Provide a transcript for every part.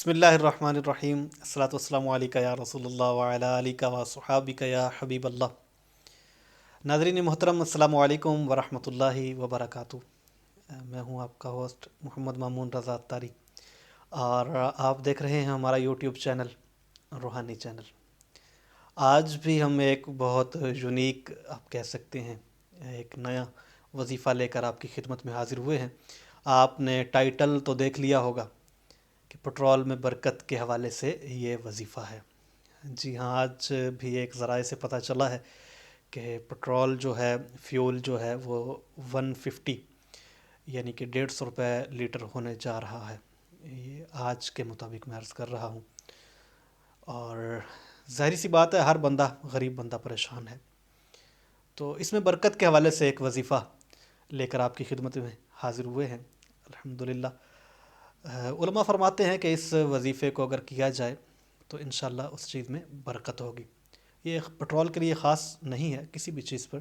بسم اللہ الرحمن الرحیم الصلاۃ والسلام علیکہ یا رسول اللہ وعلی آلکہ و صحابکہ یا حبیب اللہ۔ ناظرین محترم، السلام علیکم ورحمۃ اللہ وبرکاتہ۔ میں ہوں آپ کا ہوسٹ محمد مامون رضا اتاری، اور آپ دیکھ رہے ہیں ہمارا یوٹیوب چینل روحانی چینل۔ آج بھی ہم ایک بہت یونیک، آپ کہہ سکتے ہیں، ایک نیا وظیفہ لے کر آپ کی خدمت میں حاضر ہوئے ہیں۔ آپ نے ٹائٹل تو دیکھ لیا ہوگا کہ پٹرول میں برکت کے حوالے سے یہ وظیفہ ہے۔ جی ہاں، آج بھی ایک ذرائع سے پتہ چلا ہے کہ پٹرول جو ہے، فیول جو ہے، وہ 150 یعنی کہ 150 روپے لیٹر ہونے جا رہا ہے۔ یہ آج کے مطابق میں عرض کر رہا ہوں، اور ظاہری سی بات ہے، ہر بندہ، غریب بندہ پریشان ہے۔ تو اس میں برکت کے حوالے سے ایک وظیفہ لے کر آپ کی خدمت میں حاضر ہوئے ہیں الحمدللہ۔ علماء فرماتے ہیں کہ اس وظیفے کو اگر کیا جائے تو انشاءاللہ اس چیز میں برکت ہوگی۔ یہ پٹرول کے لیے خاص نہیں ہے، کسی بھی چیز پر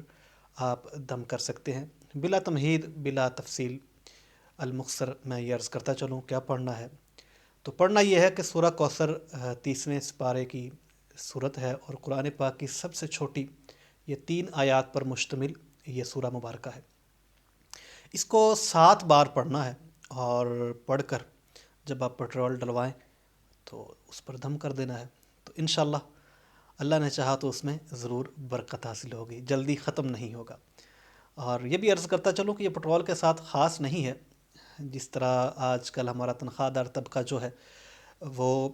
آپ دم کر سکتے ہیں بلا تمہید، بلا تفصیل۔ المختصر میں یہ عرض کرتا چلوں کیا پڑھنا ہے۔ تو پڑھنا یہ ہے کہ سورہ کوثر 30ویں سپارے کی صورت ہے، اور قرآن پاک کی سب سے چھوٹی یہ 3 آیات پر مشتمل یہ سورہ مبارکہ ہے۔ اس کو 7 بار پڑھنا ہے، اور پڑھ کر جب آپ پٹرول ڈلوائیں تو اس پر دم کر دینا ہے، تو انشاءاللہ اللہ نے چاہا تو اس میں ضرور برکت حاصل ہوگی، جلدی ختم نہیں ہوگا۔ اور یہ بھی عرض کرتا چلوں کہ یہ پٹرول کے ساتھ خاص نہیں ہے۔ جس طرح آج کل ہمارا تنخواہ دار طبقہ جو ہے وہ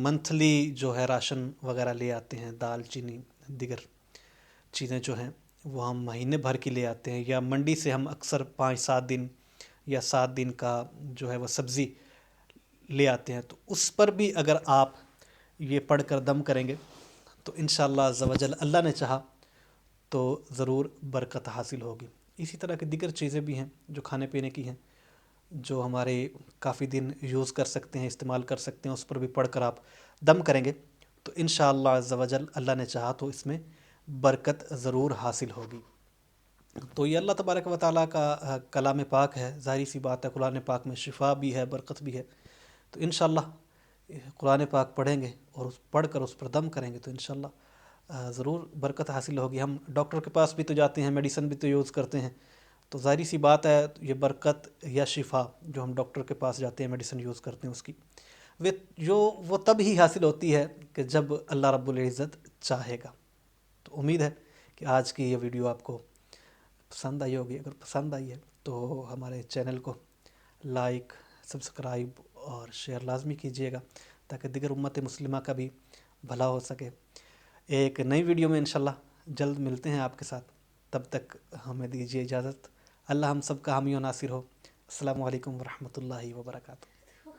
منتھلی جو ہے راشن وغیرہ لے آتے ہیں، دال چینی دیگر چیزیں جو ہیں وہ ہم مہینے بھر کی لے آتے ہیں، یا منڈی سے ہم اکثر 5-7 دن یا 7 دن کا جو ہے وہ سبزی لے آتے ہیں۔ تو اس پر بھی اگر آپ یہ پڑھ کر دم کریں گے تو انشاءاللہ عز و جل اللہ نے چاہا تو ضرور برکت حاصل ہوگی۔ اسی طرح کی دیگر چیزیں بھی ہیں جو کھانے پینے کی ہیں، جو ہمارے کافی دن یوز کر سکتے ہیں، استعمال کر سکتے ہیں، اس پر بھی پڑھ کر آپ دم کریں گے تو انشاءاللہ عز و جل اللہ نے چاہا تو اس میں برکت ضرور حاصل ہوگی۔ تو یہ اللہ تبارک و تعالیٰ کا کلام پاک ہے، ظاہری سی بات ہے، قرآن پاک میں شفا بھی ہے، برکت بھی ہے۔ تو انشاءاللہ قرآن پاک پڑھیں گے اور پڑھ کر اس پر دم کریں گے تو انشاءاللہ ضرور برکت حاصل ہوگی۔ ہم ڈاکٹر کے پاس بھی تو جاتے ہیں، میڈیسن بھی تو یوز کرتے ہیں، تو ظاہری سی بات ہے یہ برکت یا شفا جو ہم ڈاکٹر کے پاس جاتے ہیں، میڈیسن یوز کرتے ہیں، اس کی وہ تب ہی حاصل ہوتی ہے کہ جب اللہ رب العزت چاہے گا۔ تو امید ہے کہ آج کی یہ ویڈیو آپ کو پسند آئی ہوگی۔ اگر پسند آئی ہے تو ہمارے چینل کو لائک، سبسکرائب اور شیئر لازمی کیجیے گا، تاکہ دیگر امت مسلمہ کا بھی بھلا ہو سکے۔ ایک نئی ویڈیو میں انشاءاللہ جلد ملتے ہیں آپ کے ساتھ، تب تک ہمیں دیجیے اجازت۔ اللہ ہم سب کا حامی و ناصر ہو۔ السلام علیکم ورحمۃ اللہ وبرکاتہ۔